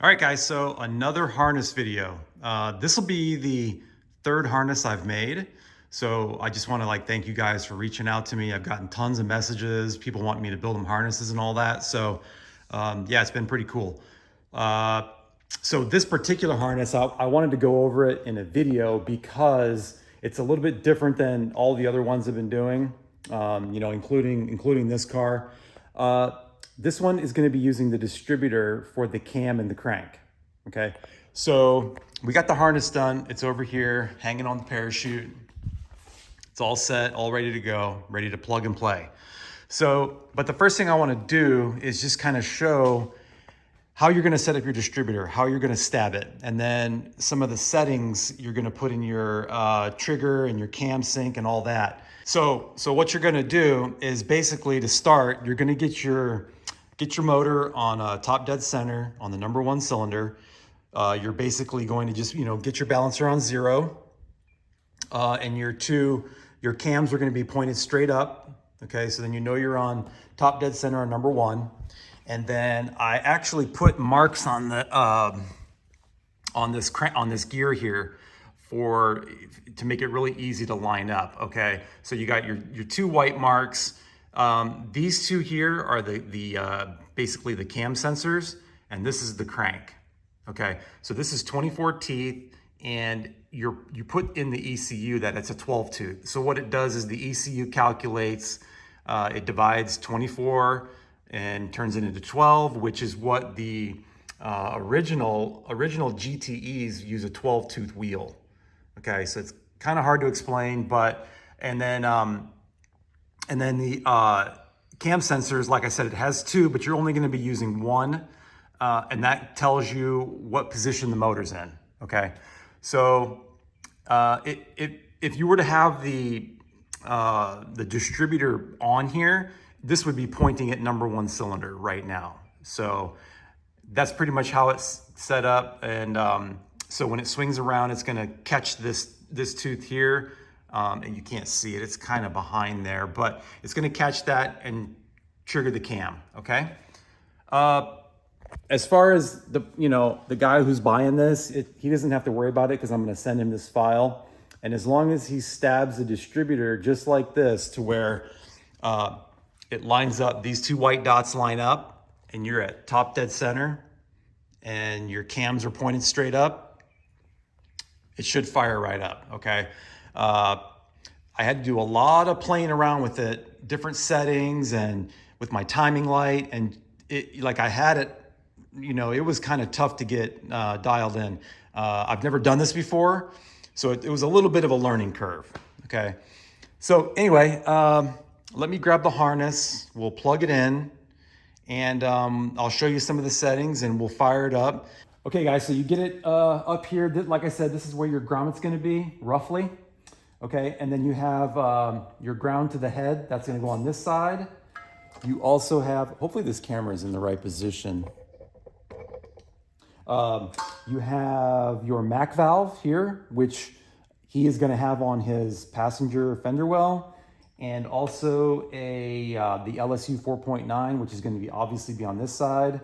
All right, guys, so another harness video. This will be the third harness I've made. So I just want to thank you guys for reaching out to me. I've gotten tons of messages, people wanting me to build them harnesses and all that. So yeah, it's been pretty cool. So this particular harness, I wanted to go over it in a video because it's a little bit different than all the other ones I've been doing, including this car. This one is going to be using the distributor for the cam and the crank. Okay, so we got the harness done. It's over here hanging on the parachute. It's all set, all ready to go, ready to plug and play. So, but the first thing I want to do is just kind of show how you're going to set up your distributor, how you're going to stab it, and then some of the settings you're going to put in your trigger and your cam sync and all that. So what you're going to do is basically to start, you're going to get your motor on top dead center on the number 1 cylinder. You're basically going to just get your balancer on 0, and your cams are going to be pointed straight up. Okay, so then you're on top dead center on number 1. And then I actually put marks on the on this gear here to make it really easy to line up. Okay, so you got your 2 white marks. These 2 here are the basically the cam sensors, and this is the crank. Okay, so this is 24 teeth, and you put in the ECU that it's a 12 tooth. So what it does is the ECU calculates, it divides 24 and turns it into 12, which is what the original GTEs use, a 12 tooth wheel. Okay, so it's kind of hard to explain, but and then the cam sensors, like I said, it has 2, but you're only going to be using 1, and that tells you what position the motor's in. Okay, so if you were to have the distributor on here, this would be pointing at number 1 cylinder right now. So that's pretty much how it's set up. And so when it swings around, it's going to catch this tooth here. And you can't see it, it's kind of behind there, but it's going to catch that and trigger the cam. Okay. As far as the guy who's buying this, he doesn't have to worry about it because I'm going to send him this file. And as long as he stabs the distributor just like this to where it lines up, these 2 white dots line up, and you're at top dead center, and your cams are pointed straight up, it should fire right up. Okay. I had to do a lot of playing around with it, different settings, and with my timing light, and I had it, it was kind of tough to get dialed in. I've never done this before, so it was a little bit of a learning curve. Okay. So anyway, let me grab the harness, we'll plug it in, and I'll show you some of the settings and we'll fire it up. Okay guys, so you get it up here. Like I said, this is where your ground's gonna be, roughly. Okay, and then you have your ground to the head, that's gonna go on this side. You also have, hopefully this camera is in the right position. You have your MAC valve here, which he is gonna have on his passenger fender well. And also the LSU 4.9, which is going to be obviously be on this side.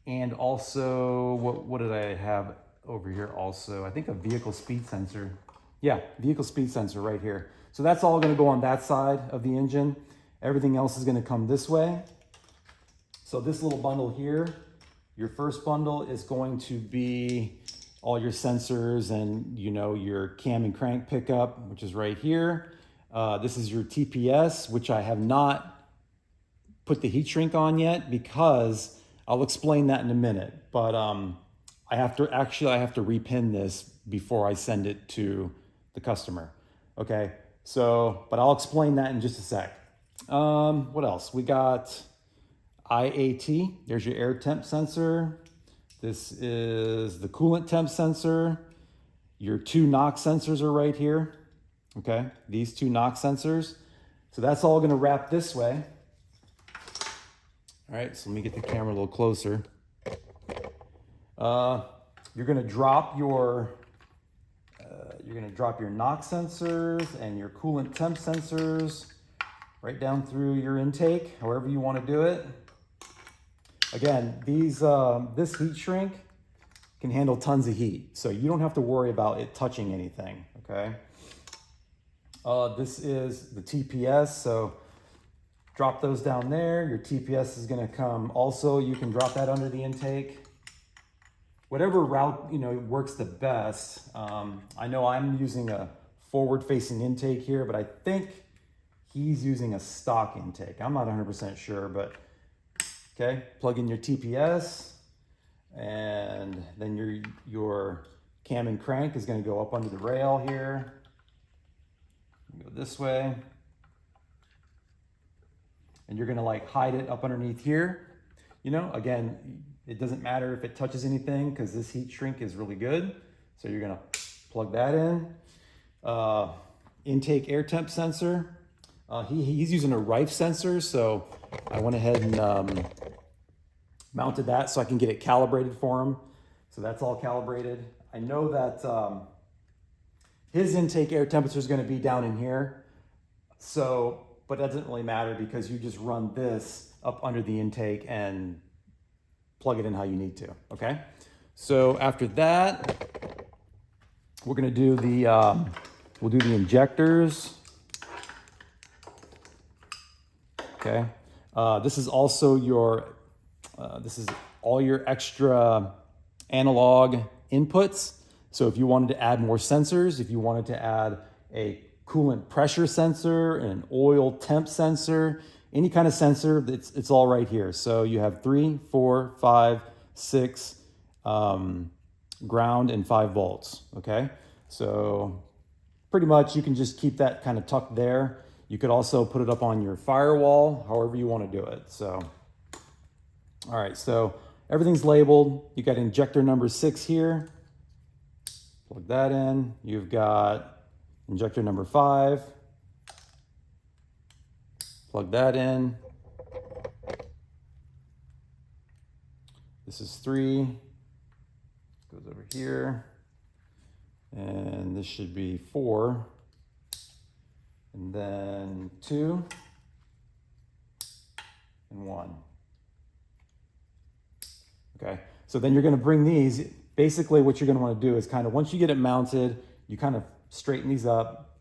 And also, what did I have over here also? I think a vehicle speed sensor. Yeah, vehicle speed sensor right here. So that's all going to go on that side of the engine. Everything else is going to come this way. So this little bundle here, your first bundle is going to be all your sensors and your cam and crank pickup, which is right here. This is your TPS, which I have not put the heat shrink on yet because I'll explain that in a minute. But I have to repin this before I send it to the customer. Okay, so, but I'll explain that in just a sec. What else? We got IAT. There's your air temp sensor. This is the coolant temp sensor. Your 2 NOx sensors are right here. Okay, these 2 NOx sensors. So that's all going to wrap this way. All right, so let me get the camera a little closer. You're going to drop your NOx sensors and your coolant temp sensors right down through your intake, however you want to do it. Again, this heat shrink can handle tons of heat. So you don't have to worry about it touching anything, okay? This is the TPS, so drop those down there. Your TPS is gonna come also, you can drop that under the intake. Whatever route, you know, works the best. I know I'm using a forward-facing intake here, but I think he's using a stock intake. I'm not 100% sure, but okay, plug in your TPS, and then your cam and crank is gonna go up under the rail here. Go this way. And you're gonna like hide it up underneath here. You know, again, it doesn't matter if it touches anything because this heat shrink is really good. So you're gonna plug that in. Intake air temp sensor. He's using a Rife sensor, so I went ahead and mounted that so I can get it calibrated for him. So that's all calibrated. I know that his intake air temperature is going to be down in here. So, but that doesn't really matter because you just run this up under the intake and plug it in how you need to, okay? So after that, we're going to do the, we'll do the injectors. Okay. This is also your, this is all your extra analog inputs. So if you wanted to add more sensors, if you wanted to add a coolant pressure sensor, an oil temp sensor, any kind of sensor, it's all right here. So you have 3, 4, 5, 6 ground and 5 volts. Okay. So pretty much you can just keep that kind of tucked there. You could also put it up on your firewall, however you want to do it. So, all right, so everything's labeled. You got injector number 6 here. Plug that in. You've got injector number 5. Plug that in. This is 3. Goes over here. And this should be 4. And then 2 and 1. Okay, so then you're going to bring these. Basically what you're going to want to do is kind of, once you get it mounted, you kind of straighten these up.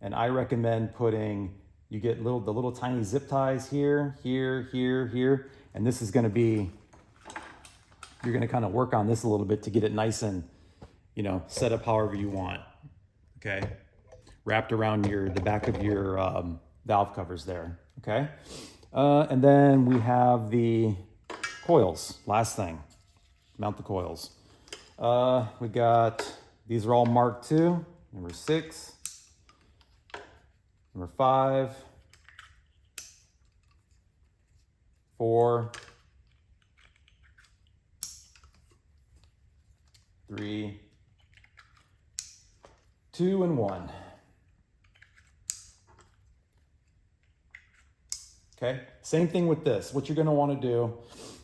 And I recommend putting, you get the little tiny zip ties here, here, here, here. And this is going to be, you're going to kind of work on this a little bit to get it nice and, you know, set up however you want. Okay. Wrapped around the back of your valve covers there, okay? And then we have the coils, last thing, mount the coils. We got, these are all Mark II, number 6, number 5, 4, 3, 2, and 1. Okay, same thing with this. What you're gonna wanna do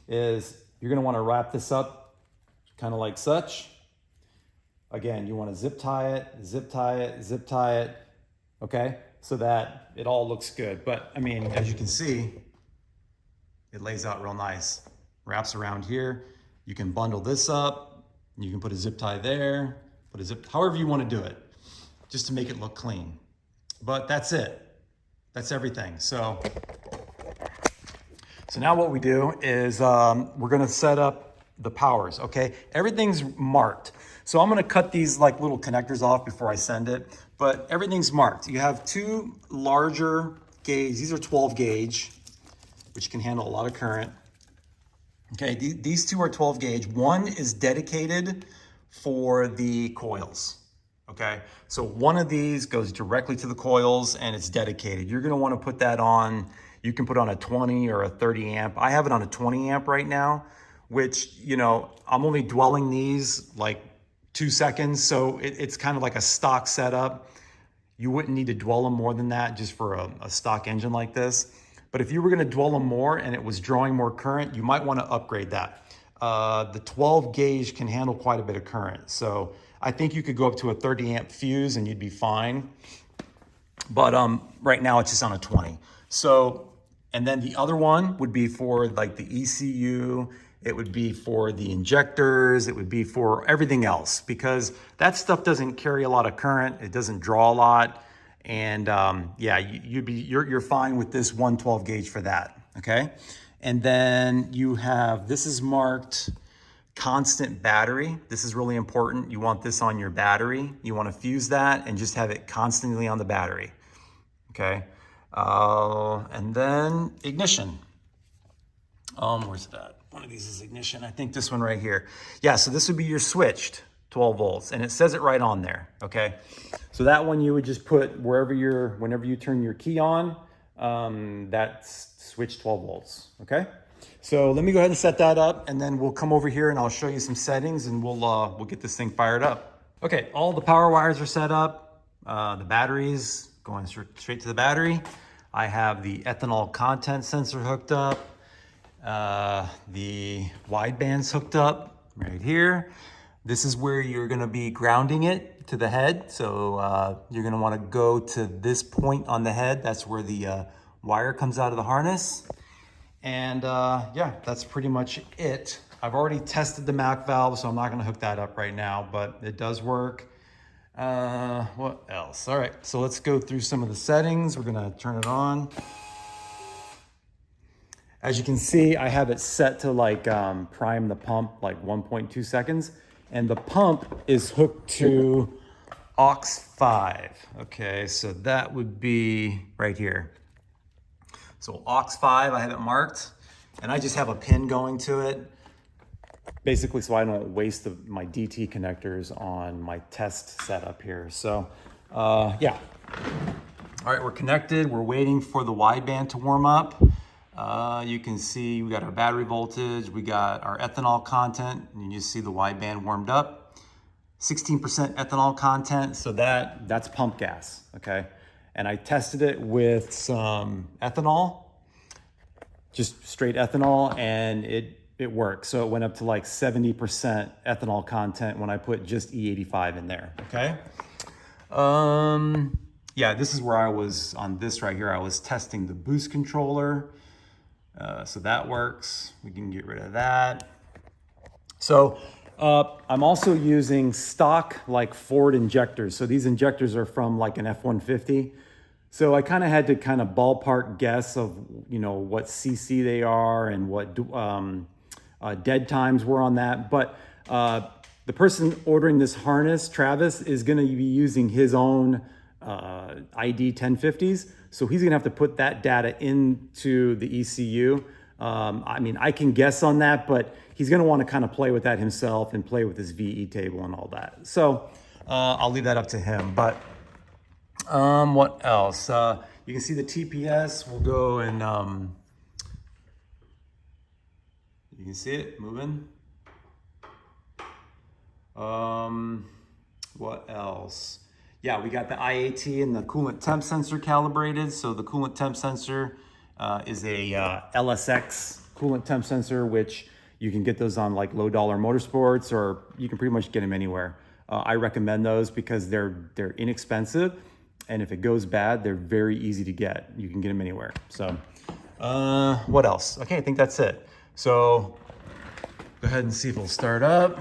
is you're gonna wanna wrap this up kind of like such. Again, you wanna zip tie it, zip tie it, zip tie it, okay? So that it all looks good. But I mean, as you can see, it lays out real nice. Wraps around here. You can bundle this up. You can put a zip tie there, put a zip, however you wanna do it, just to make it look clean. But that's it. That's everything. So now what we do is we're gonna set up the powers, okay? Everything's marked. So I'm gonna cut these like little connectors off before I send it, but everything's marked. You have 2 larger gauge, these are 12 gauge, which can handle a lot of current. Okay, these 2 are 12 gauge. One is dedicated for the coils, okay? So one of these goes directly to the coils and it's dedicated. You're gonna wanna put that on, you can put on a 20 or a 30 amp. I have it on a 20 amp right now, which, you know, I'm only dwelling these like 2 seconds. So it's kind of like a stock setup. You wouldn't need to dwell them more than that just for a stock engine like this. But if you were gonna dwell them more and it was drawing more current, you might wanna upgrade that. The 12 gauge can handle quite a bit of current. So I think you could go up to a 30 amp fuse and you'd be fine. But right now it's just on a 20. So, and then the other one would be for like the ECU. it would be for the injectors, it would be for everything else, because that stuff doesn't carry a lot of current, it doesn't draw a lot, and yeah, you're fine with this 112 gauge for that, okay? And then you have, this is marked constant battery. This is really important. You want this on your battery. You want to fuse that and just have it constantly on the battery, okay? And then ignition. Where's that? One of these is ignition. I think this one right here. Yeah, so this would be your switched 12 volts, and it says it right on there, okay? So that one you would just put whenever you turn your key on, that's switch 12 volts, okay? So let me go ahead and set that up, and then we'll come over here and I'll show you some settings, and we'll get this thing fired up. Okay, all the power wires are set up. The batteries going straight to the battery. I have the ethanol content sensor hooked up. The wideband's hooked up right here. This is where you're gonna be grounding it to the head. So you're gonna wanna go to this point on the head. That's where the wire comes out of the harness. And yeah, that's pretty much it. I've already tested the Mac valve, so I'm not gonna hook that up right now, but it does work. What else? All right, so let's go through some of the settings. We're gonna turn it on. As you can see, I have it set to like prime the pump, like 1.2 seconds. And the pump is hooked to aux 5. Okay, so that would be right here. So aux 5, I have it marked, and I just have a pin going to it, basically so I don't waste my DT connectors on my test setup here. So yeah. All right, we're connected. We're waiting for the wideband to warm up. You can see we got our battery voltage, we got our ethanol content, and you see the wideband warmed up. 16% ethanol content, so that's pump gas, okay? And I tested it with some ethanol, just straight ethanol, and it worked. So it went up to like 70% ethanol content when I put just E85 in there, okay? Yeah, this is where I was, on this right here, I was testing the boost controller. So that works. We can get rid of that. So I'm also using stock like Ford injectors. So these injectors are from like an F-150. So I kind of had to kind of ballpark guess of, you know, what CC they are and what dead times were on that. But the person ordering this harness, Travis, is going to be using his own ID 1050s. So he's gonna have to put that data into the ECU. I mean, I can guess on that, but he's gonna wanna kind of play with that himself and play with his VE table and all that. So I'll leave that up to him. But what else? You can see the TPS. We'll go and, you can see it moving. What else? Yeah, we got the IAT and the coolant temp sensor calibrated. So the coolant temp sensor is a LSX coolant temp sensor, which you can get those on like low dollar motorsports, or you can pretty much get them anywhere. I recommend those because they're inexpensive, and if it goes bad, they're very easy to get. You can get them anywhere. So what else? Okay, I think that's it. So go ahead and see if it'll start up.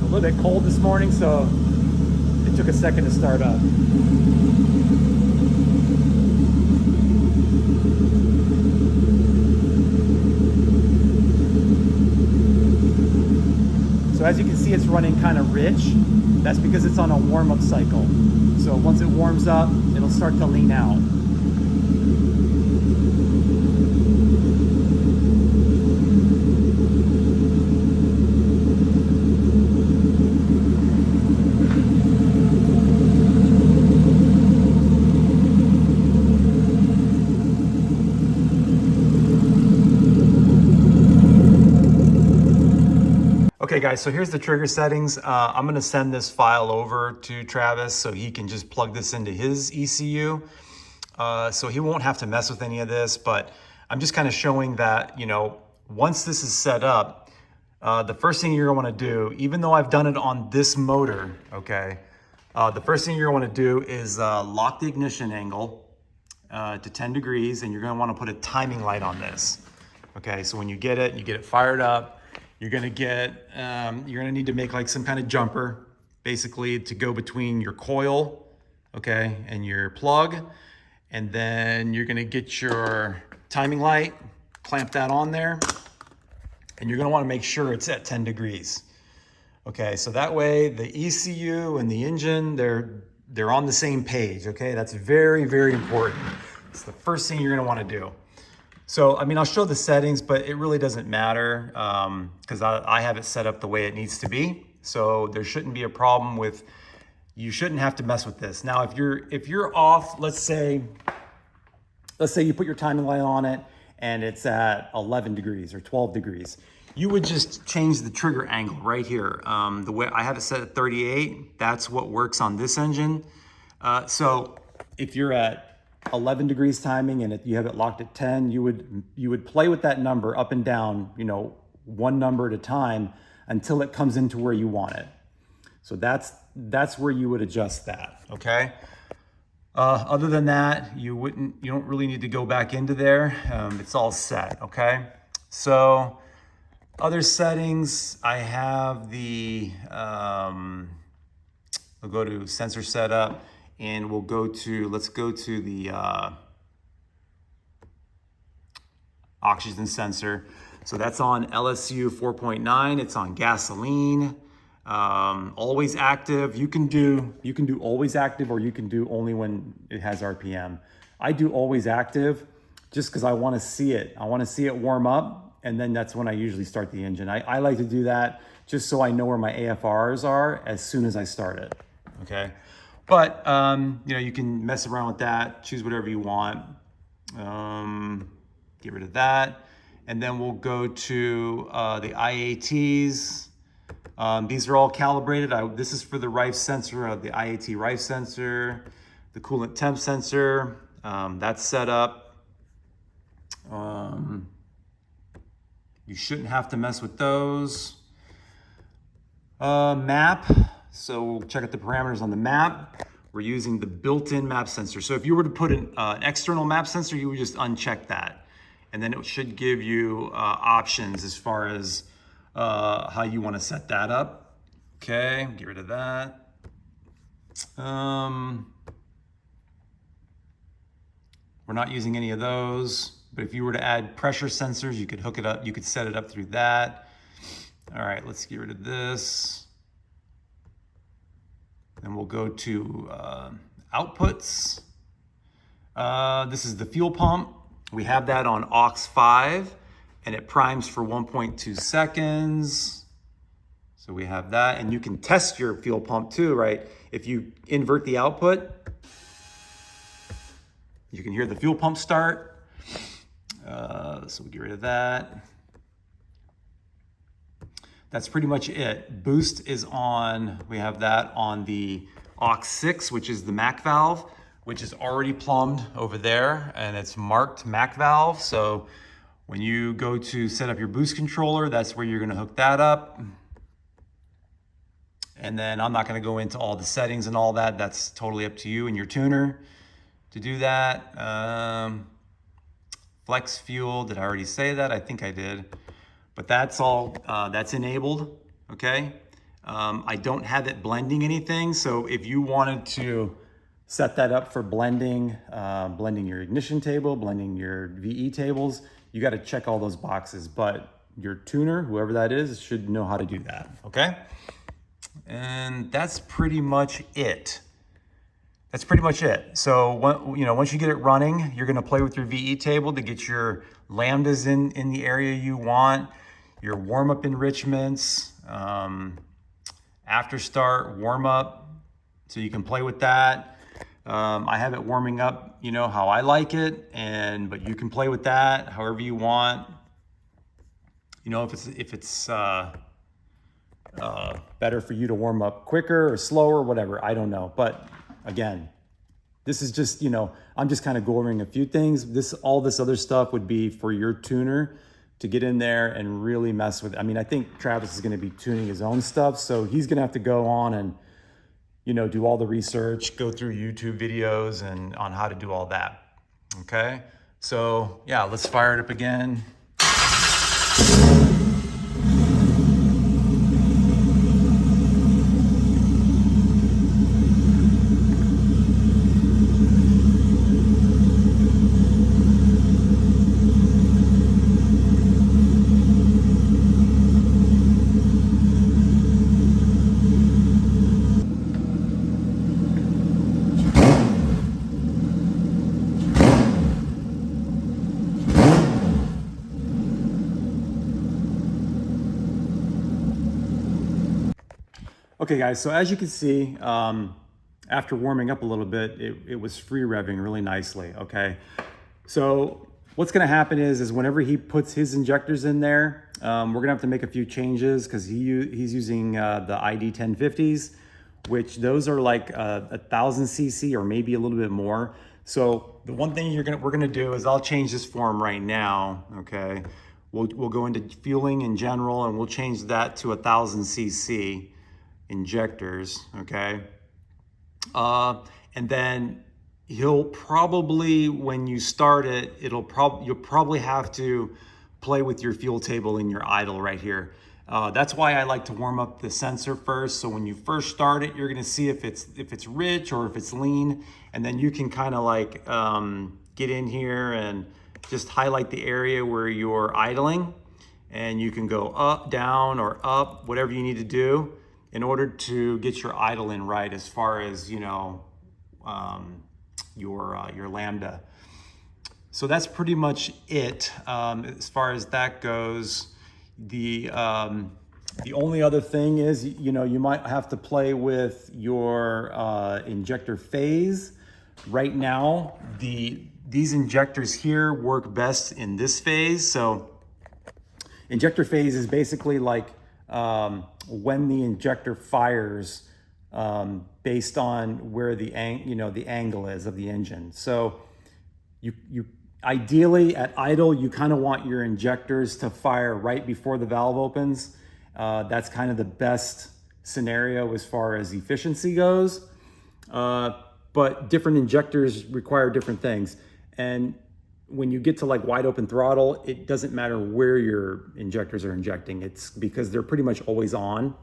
A little bit cold this morning, so it took a second to start up. So as you can see, it's running kind of rich. That's because it's on a warm-up cycle. So once it warms up, it'll start to lean out. Okay guys, so here's the trigger settings. I'm gonna send this file over to Travis so he can just plug this into his ECU. So he won't have to mess with any of this, but I'm just kind of showing that, you know, once this is set up, The first thing you're gonna wanna do, even though I've done it on this motor, okay, the first thing you're gonna wanna do is lock the ignition angle to 10 degrees, and you're gonna wanna put a timing light on this. Okay, so when you get it fired up, you're gonna need to make like some kind of jumper, basically to go between your coil, okay, and your plug. And then you're gonna get your timing light, clamp that on there, and you're gonna wanna make sure it's at 10 degrees. Okay, so that way the ECU and the engine, they're on the same page, okay? That's very, very important. It's the first thing you're gonna wanna do. So, I mean, I'll show the settings, but it really doesn't matter because I have it set up the way it needs to be. So there shouldn't be a problem with, you shouldn't have to mess with this. Now, if you're off, let's say you put your timing light on it and it's at 11 degrees or 12 degrees, you would just change the trigger angle right here. The way I have it set at 38, that's what works on this engine. So if you're at 11 degrees timing and you have it locked at 10, you would play with that number up and down, you know, one number at a time until it comes into where you want it. So that's where you would adjust that, okay? Other than that, you don't really need to go back into there. It's all set, okay? So other settings, I have the, we'll go to sensor setup and let's go to the oxygen sensor. So that's on LSU 4.9, it's on gasoline. Always active. You can do always active, or you can do only when it has RPM. I do always active just because I want to see it. I want to see it warm up, and then that's when I usually start the engine. I like to do that just so I know where my AFRs are as soon as I start it. Okay, but you know, you can mess around with that, choose whatever you want. Get rid of that, and then we'll go to the IATs. These are all calibrated. This is for the Rife sensor, the IAT Rife sensor, the coolant temp sensor. That's set up. You shouldn't have to mess with those. Map. So we'll check out the parameters on the map. We're using the built-in map sensor. So if you were to put an external map sensor, you would just uncheck that. And then it should give you options as far as how you want to set that up. Okay, get rid of that. We're not using any of those, but if you were to add pressure sensors, you could hook it up, you could set it up through that. All right, let's get rid of this. Then we'll go to outputs. This is the fuel pump. We have that on aux 5. And it primes for 1.2 seconds. So we have that, and you can test your fuel pump too, right? If you invert the output, you can hear the fuel pump start. So we get rid of that. That's pretty much it. Boost is on, we have that on the aux 6, which is the MAC valve, which is already plumbed over there, and it's marked MAC valve. So when you go to set up your boost controller, that's where you're gonna hook that up. And then I'm not gonna go into all the settings and all that. That's totally up to you and your tuner to do that. Flex fuel, did I already say that? I think I did. But that's all, that's enabled, okay? I don't have it blending anything. So if you wanted to set that up for blending, blending your ignition table, blending your VE tables, you got to check all those boxes, but your tuner, whoever that is, should know how to do that, okay? And that's pretty much it. That's pretty much it. So, once you get it running, you're gonna play with your VE table to get your lambdas in the area you want, your warm-up enrichments, after start, warm-up, so you can play with that. I have it warming up, you know, how I like it, but you can play with that however you want. You know, if it's better for you to warm up quicker or slower, whatever, I don't know. But again, this is just, I'm just kind of going over a few things. All this other stuff would be for your tuner to get in there and really mess with it. I mean, I think Travis is going to be tuning his own stuff, so he's going to have to go on and, you know, do all the research, go through YouTube videos and on how to do all that. Okay, so yeah, let's fire it up again. Okay guys, so as you can see, after warming up a little bit, it was free revving really nicely, okay? So what's gonna happen is whenever he puts his injectors in there, we're gonna have to make a few changes because he's using the ID 1050s, which those are like 1,000 cc or maybe a little bit more. So the one thing we're gonna do is I'll change this for him right now, okay? We'll go into fueling in general and we'll change that to 1,000 cc injectors, okay? And then he'll probably, when you start it, you'll probably have to play with your fuel table in your idle right here. That's why I like to warm up the sensor first. So when you first start it, you're gonna see if it's rich or if it's lean, and then you can kind of like get in here and just highlight the area where you're idling, and you can go up, down, or up, whatever you need to do in order to get your idle in right as far as, you know, your lambda. So that's pretty much it as far as that goes. The only other thing is, you know, you might have to play with your injector phase. Right now, these injectors here work best in this phase. So injector phase is basically like when the injector fires based on where the angle is of the engine. So you ideally at idle, you kind of want your injectors to fire right before the valve opens. That's kind of the best scenario as far as efficiency goes. But different injectors require different things. And when you get to like wide open throttle, it doesn't matter where your injectors are injecting. It's because they're pretty much always on.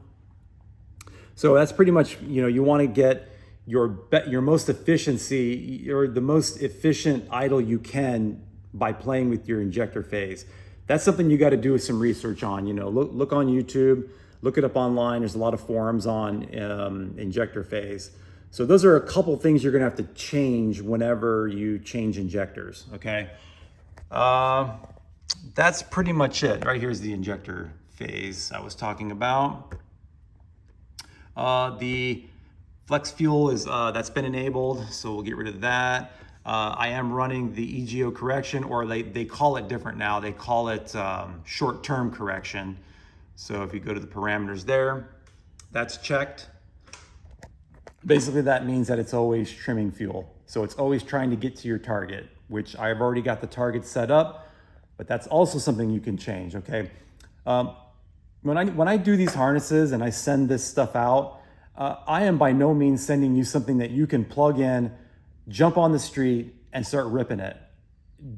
So that's pretty much, you know, you want to get your most efficiency or the most efficient idle you can by playing with your injector phase. That's something you got to do some research on. You know, look on YouTube, look it up online. There's a lot of forums on injector phase. So those are a couple things you're gonna have to change whenever you change injectors, okay? That's pretty much it. Right here's the injector phase I was talking about. The flex fuel is that's been enabled, so we'll get rid of that. I am running the EGO correction, or they call it different now. They call it short-term correction. So if you go to the parameters there, that's checked. Basically, that means that it's always trimming fuel. So it's always trying to get to your target, which I've already got the target set up, but that's also something you can change, okay? When I do these harnesses and I send this stuff out, I am by no means sending you something that you can plug in, jump on the street, and start ripping it.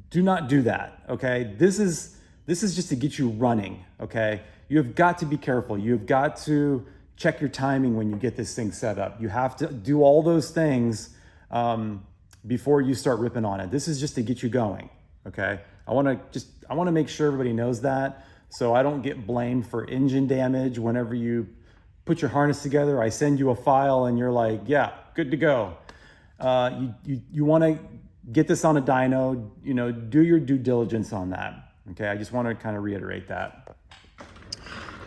Do not do that, okay? This is just to get you running, okay? You have got to be careful. You've got to check your timing when you get this thing set up. You have to do all those things before you start ripping on it. This is just to get you going, okay? I wanna make sure everybody knows that, so I don't get blamed for engine damage whenever you put your harness together. I send you a file and you're like, yeah, good to go. You wanna get this on a dyno, you know, do your due diligence on that, okay? I just wanna kind of reiterate that.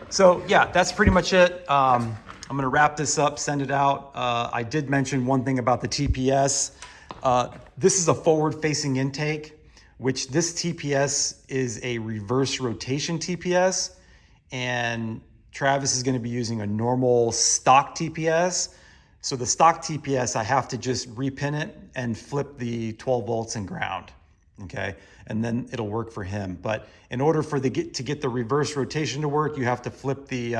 So yeah, that's pretty much it. I'm gonna wrap this up, send it out. I did mention one thing about the TPS. This is a forward-facing intake, which this TPS is a reverse rotation TPS, and Travis is gonna be using a normal stock TPS. So the stock TPS, I have to just repin it and flip the 12 volts and ground, okay? And then it'll work for him. But in order for to get the reverse rotation to work, you have to flip the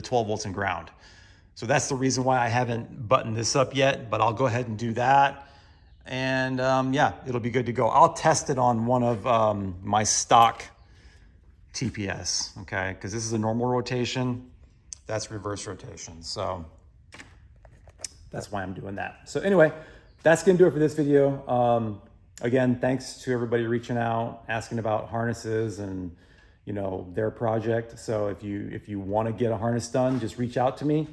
12 volts and ground. So that's the reason why I haven't buttoned this up yet, but I'll go ahead and do that. And yeah, it'll be good to go. I'll test it on one of my stock TPS, okay? Because this is a normal rotation, that's reverse rotation. So that's why I'm doing that. So anyway, that's gonna do it for this video. Again, thanks to everybody reaching out, asking about harnesses and their project. So if you want to get a harness done, just reach out to me,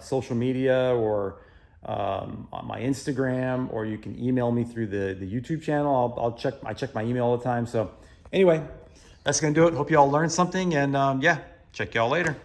social media or on my Instagram, or you can email me through the YouTube channel. I check my email all the time. So anyway, that's gonna do it. Hope you all learned something, and yeah, check y'all later.